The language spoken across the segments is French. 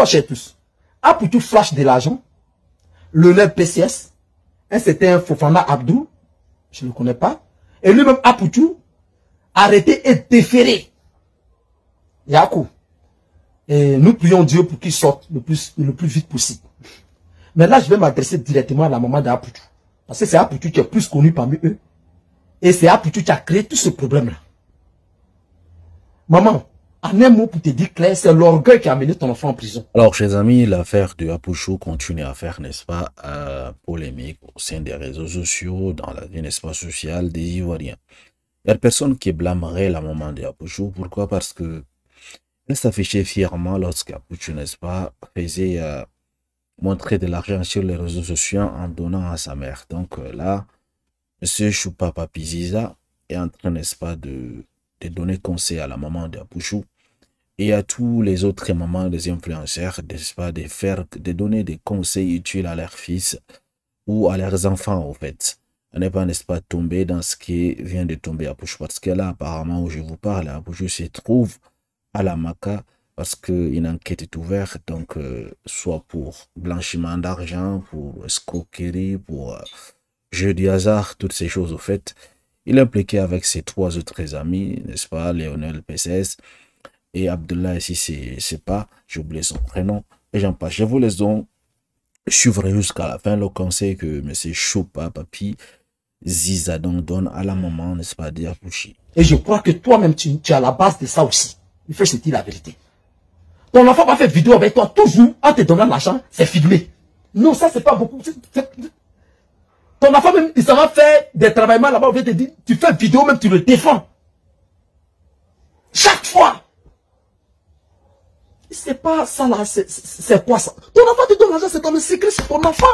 chez tous. Apoutou flash de l'argent. Le PCS. Un certain Fofana Abdou. Je ne le connais pas. Et lui-même, Apoutou, arrêté et déféré. Yakou. Et nous prions Dieu pour qu'il sorte le plus vite possible. Mais là, je vais m'adresser directement à la maman d'Apoutou. Parce que c'est Apoutou qui est plus connu parmi eux. Et c'est Apoutou qui a créé tout ce problème-là. Maman, en un mot pour te dire clair, c'est l'orgueil qui a amené ton enfant en prison. Alors, chers amis, l'affaire de Apouchou continue à faire, n'est-ce pas, polémique au sein des réseaux sociaux, dans la vie, n'est-ce pas, sociale des Ivoiriens. Il y a personne qui blâmerait la maman de Apouchou. Pourquoi? Parce que elle s'affichait fièrement lorsqu'Apouchou, n'est-ce pas, faisait montrer de l'argent sur les réseaux sociaux en donnant à sa mère. Donc là, M. Choupa Papi Ziza est en train, n'est-ce pas, de donner conseil à la maman d'Apouchou et à tous les autres mamans des influenceurs, n'est-ce pas, de donner des conseils utiles à leurs fils ou à leurs enfants, au fait. On n'est pas, n'est-ce pas, tombé dans ce qui vient de tomber à Apouchou, parce que là, apparemment, où je vous parle, Apouchou se trouve à la Maka, parce qu'une enquête est ouverte, donc soit pour blanchiment d'argent, pour escroquerie, pour jeu du hasard, toutes ces choses, au fait. Il est impliqué avec ses 3 autres amis, n'est-ce pas, Lionel PCS et Abdullah, ici c'est pas, j'ai oublié son prénom, et j'en passe. Je vous laisse donc suivre jusqu'à la fin le conseil que M. Choupa Papi Ziza donne à la maman, n'est-ce pas, d'Apouchou. Et je crois que toi-même, tu es à la base de ça aussi. Il faut se dire la vérité. Ton enfant va faire vidéo avec toi, toujours, en te donnant l'argent, c'est filmé. Non, ça, c'est pas beaucoup. Ton enfant, même, il s'en va faire des travaillements là-bas, on vient te dire, tu fais vidéo, même tu le défends. Chaque fois. C'est pas ça là, c'est quoi ça? Ton enfant te donne l'argent, c'est ton secret, c'est ton enfant.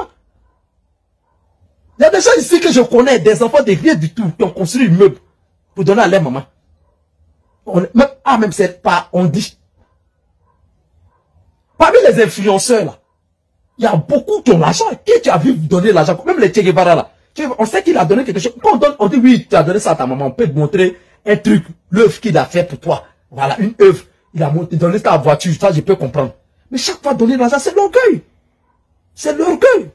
Il y a des gens ici que je connais, des enfants de rien du tout, qui ont construit une meuble pour donner à leur maman. Même c'est pas, on dit. Parmi les influenceurs là, il y a beaucoup qui ont l'argent. Qui tu as vu donner l'argent? Même les Che Guevara là. On sait qu'il a donné quelque chose. Quand on dit oui, tu as donné ça à ta maman, on peut te montrer un truc, l'œuvre qu'il a fait pour toi. Voilà, une œuvre. Il a donné ta voiture, ça je peux comprendre. Mais chaque fois donner l'argent, c'est l'orgueil. C'est l'orgueil.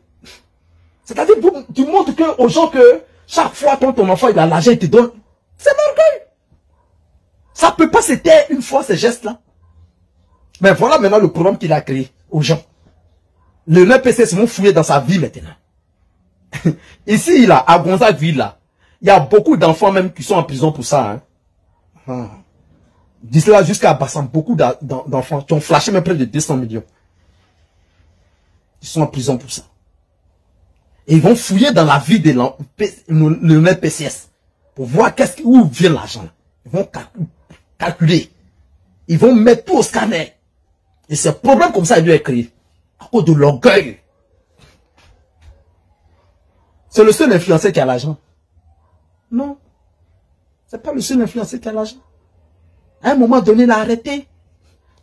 C'est-à-dire, tu montres aux gens que chaque fois quand ton enfant il a l'argent, il te donne. C'est l'orgueil. Ça peut pas se taire une fois ces gestes-là. Mais voilà maintenant le problème qu'il a créé aux gens. Le NPC se vont fouiller dans sa vie maintenant. Ici, là, à Gonzague-Ville, là, il y a beaucoup d'enfants même qui sont en prison pour ça. Hein. D'ici là jusqu'à Bassam, beaucoup d'enfants qui ont flashé même près de 200 millions. Ils sont en prison pour ça. Et ils vont fouiller dans la vie de le NPCS pour voir où vient l'argent. Ils vont calculer. Ils vont mettre tout au scanner. Et ce problème comme ça, il doit être créé. À cause de l'orgueil. C'est le seul influenceur qui a l'argent. Non. C'est pas le seul influenceur qui a l'argent. À un moment donné, il a arrêté.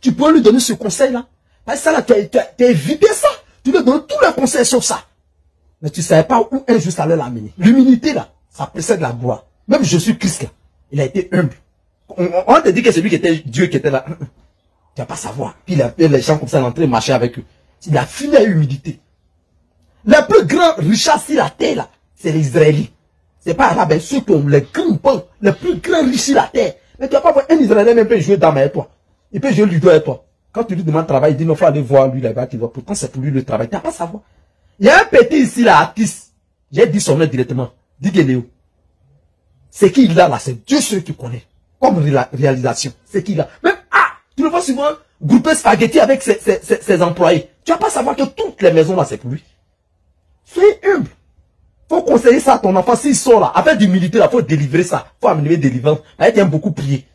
Tu peux lui donner ce conseil-là. Parce que ça, là, tu as évité ça. Tu lui donnes tous les conseils sur ça. Mais tu ne savais pas où un juste allait l'amener. L'humilité, là, ça précède la gloire. Même Jésus-Christ, là, il a été humble. On te dit que c'est lui qui était Dieu qui était là. Tu vas pas savoir. Puis il a appelé les gens comme ça, l'entrée, marcher avec eux. Il a fini à humilité. Les plus grands richesses sur la terre, là, c'est les Israéliens. C'est pas arabes, ceux qui ont les grands banques, les plus grands riches sur la terre. Mais tu vas pas voir un Israélien même peut jouer dame avec toi. Il peut jouer ludo avec toi. Quand tu lui demandes travail, il dit non, faut aller voir lui là-bas, tu vois. Pourtant, c'est pour lui le travail. Tu vas pas savoir. Il y a un petit ici, là, artiste. J'ai dit son nom directement. Dis Léo. C'est qui il a là, c'est Dieu seul qui connaît. Comme réalisation. C'est qui il a. Même, tu le vois souvent grouper spaghetti avec ses employés. Tu vas pas savoir que toutes les maisons là, c'est pour lui. Soyez humble. Faut conseiller ça à ton enfant. S'il sort là, avec d'humilité là, faut délivrer ça. Faut amener délivrance. Il aime beaucoup prier.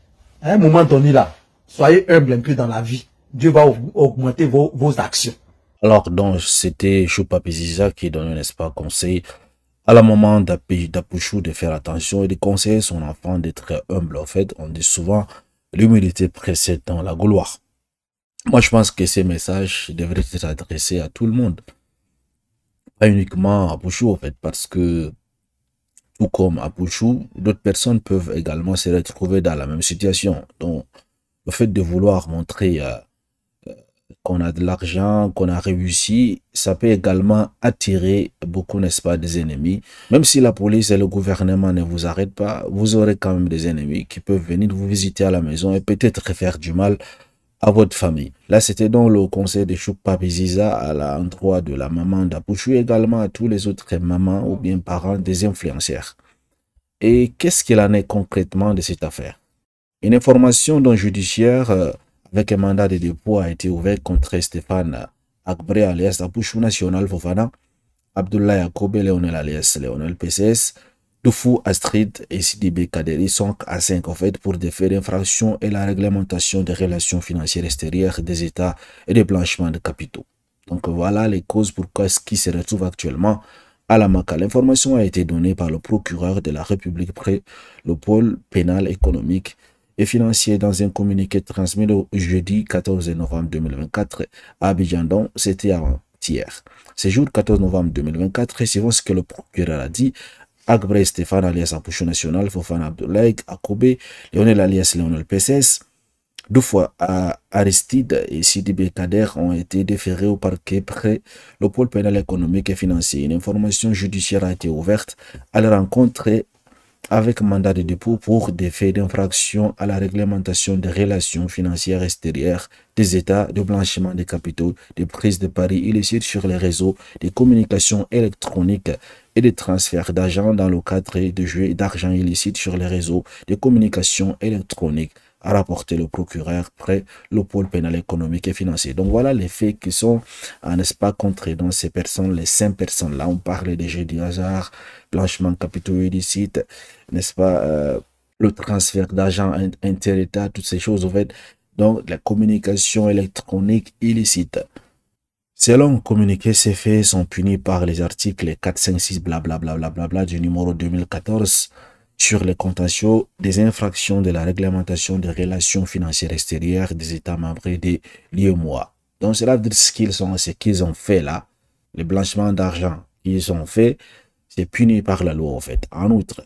À un moment donné là, soyez humble un peu dans la vie. Dieu va augmenter vos actions. Alors, donc, c'était Choupa Papi Ziza qui donnait, n'est-ce pas, conseil à la maman d'Apouchou de faire attention et de conseiller son enfant d'être humble. En fait, on dit souvent, l'humilité précède dans la gloire. Moi, je pense que ces messages devraient être adressés à tout le monde. Pas uniquement à Apouchou, en fait, parce que, tout comme Apouchou, d'autres personnes peuvent également se retrouver dans la même situation. Donc, le fait de vouloir montrer qu'on a de l'argent, qu'on a réussi, ça peut également attirer beaucoup, n'est-ce pas, des ennemis. Même si la police et le gouvernement ne vous arrêtent pas, vous aurez quand même des ennemis qui peuvent venir vous visiter à la maison et peut-être faire du mal à votre famille. Là, c'était donc le conseil de Chouk Papi Ziza à l'endroit de la maman d'Apouchou, également à tous les autres mamans ou bien parents des influenceurs. Et qu'est-ce qu'il en est concrètement de cette affaire? Une information d'un judiciaire avec un mandat de dépôt a été ouvert contre Stéphane Akbré alias Apouchou National Fofana, Abdoulaye Akobe Léonel alias Léonel PCS, Toufou Astrid et Sidibé Kaderi sont à 5 en fait pour des faits d'infraction et la réglementation des relations financières extérieures des États et des blanchiments de capitaux. Donc voilà les causes pourquoi ce qui se retrouve actuellement à la MACA. L'information a été donnée par le procureur de la République près le pôle pénal économique et financier dans un communiqué transmis le jeudi 14 novembre 2024 à Abidjan. C'était avant-hier. Ce jour 14 novembre 2024, suivant ce que le procureur a dit, Akbré Stéphane alias Apouchou National, Fofana Abdoulaye Akobe, Léonel alias Léonel PCS, deux fois Aristide et Sidibé Kader ont été déférés au parquet près le pôle pénal économique et financier. Une information judiciaire a été ouverte à la rencontre avec mandat de dépôt pour des faits d'infraction à la réglementation des relations financières extérieures des États, de blanchiment des capitaux, de prise de paris illicites sur les réseaux, des communications électroniques et des transferts d'argent dans le cadre de jeux d'argent illicites sur les réseaux, des communications électroniques, a rapporté le procureur près le pôle pénal économique et financier. Donc voilà les faits qui sont, n'est-ce pas, contrés dans ces personnes, les 5 personnes-là. On parlait des jeux du hasard, blanchiment de capitaux illicites, n'est-ce pas, le transfert d'argent inter-État, toutes ces choses, en fait. Donc la communication électronique illicite. Selon le communiqué, ces faits sont punis par les articles 4, 5, 6, blablabla du numéro 2014 sur les contentieux des infractions de la réglementation des relations financières extérieures des États membres de l'UEMOA. Donc cela veut dire ce qu'ils ont fait là, le blanchiment d'argent qu'ils ont fait, c'est puni par la loi en fait. En outre,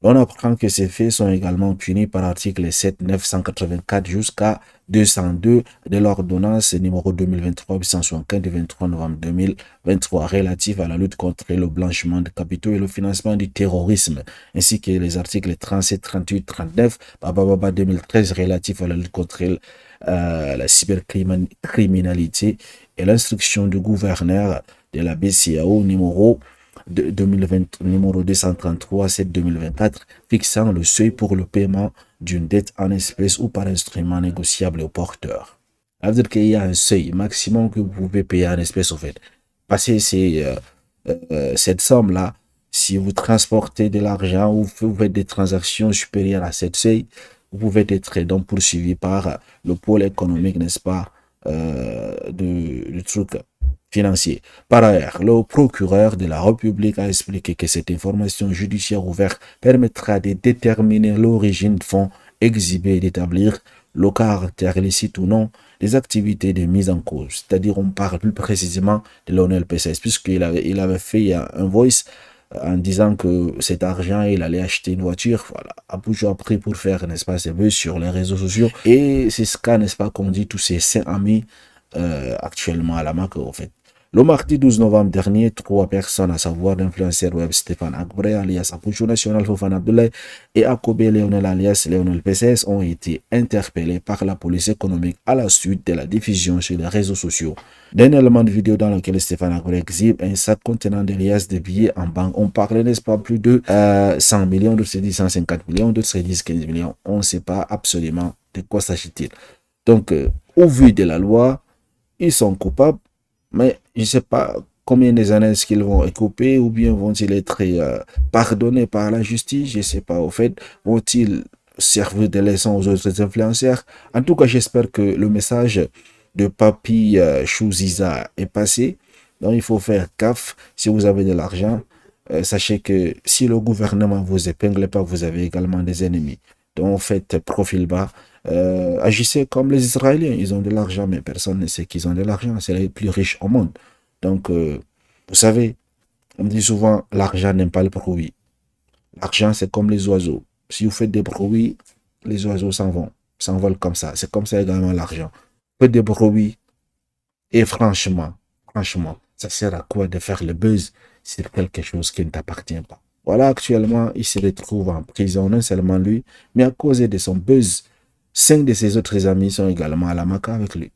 on apprend que ces faits sont également punis par l'article 7 984 jusqu'à 202 de l'ordonnance numéro 2023-875 du 23 novembre 2023 relative à la lutte contre le blanchiment de capitaux et le financement du terrorisme, ainsi que les articles 37, 38, 39, 2013 relatifs à la lutte contre la cybercriminalité et l'instruction du gouverneur de la BCAO numéro 233 7 2024 fixant le seuil pour le paiement d'une dette en espèces ou par instrument négociable au porteur. Ça veut dire qu'il y a un seuil maximum que vous pouvez payer en espèces au fait. Passer cette somme-là, si vous transportez de l'argent ou vous faites des transactions supérieures à cette seuil, vous pouvez être donc poursuivi par le pôle économique, n'est-ce pas, du truc financier. Par ailleurs, le procureur de la République a expliqué que cette information judiciaire ouverte permettra de déterminer l'origine de fonds exhibés et d'établir le caractère licite ou non des activités de mise en cause. C'est-à-dire, on parle plus précisément de Léonel PCS, puisqu'il avait fait un voice en disant que cet argent, il allait acheter une voiture. Voilà, Apouchou a pris pour faire, n'est-ce pas, ses buzz sur les réseaux sociaux. Et c'est ce qu'a, n'est-ce pas, qu'on dit tous ces 5 amis actuellement à la MACA, en fait. Le mardi 12 novembre dernier, 3 personnes, à savoir l'influenceur web Stéphane Akbré alias Apouchou National Fofana Abdoulaye et Akobe Léonel alias Léonel PCS ont été interpellés par la police économique à la suite de la diffusion sur les réseaux sociaux d'un élément de vidéo dans lequel Stéphane Akbré exhibe un sac contenant des liasses de billets en banque. On parlait, n'est-ce pas, plus de 100 millions, d'autres se disent 150 millions, d'autres se disent 15 millions. On ne sait pas absolument de quoi s'agit-il. Donc, au vu de la loi, ils sont coupables. Mais je ne sais pas combien des années est-ce qu'ils vont écoper ou bien vont-ils être pardonnés par la justice. Je ne sais pas. Au fait, vont-ils servir de leçon aux autres influenceurs? En tout cas, j'espère que le message de Papi Chouziza est passé. Donc, il faut faire gaffe. Si vous avez de l'argent, sachez que si le gouvernement vous épingle pas, vous avez également des ennemis. Donc, faites profil bas. Agissez comme les Israéliens, ils ont de l'argent, mais personne ne sait qu'ils ont de l'argent, c'est les plus riches au monde. Donc, vous savez, on dit souvent, l'argent n'aime pas le bruit. L'argent, c'est comme les oiseaux. Si vous faites des bruits, les oiseaux s'envolent comme ça. C'est comme ça également l'argent. Faites des bruits, Et franchement, ça sert à quoi de faire le buzz sur quelque chose qui ne t'appartient pas? Voilà, actuellement, il se retrouve en prison, non seulement lui, mais à cause de son buzz, 5 de ses autres amis sont également à la maca avec lui.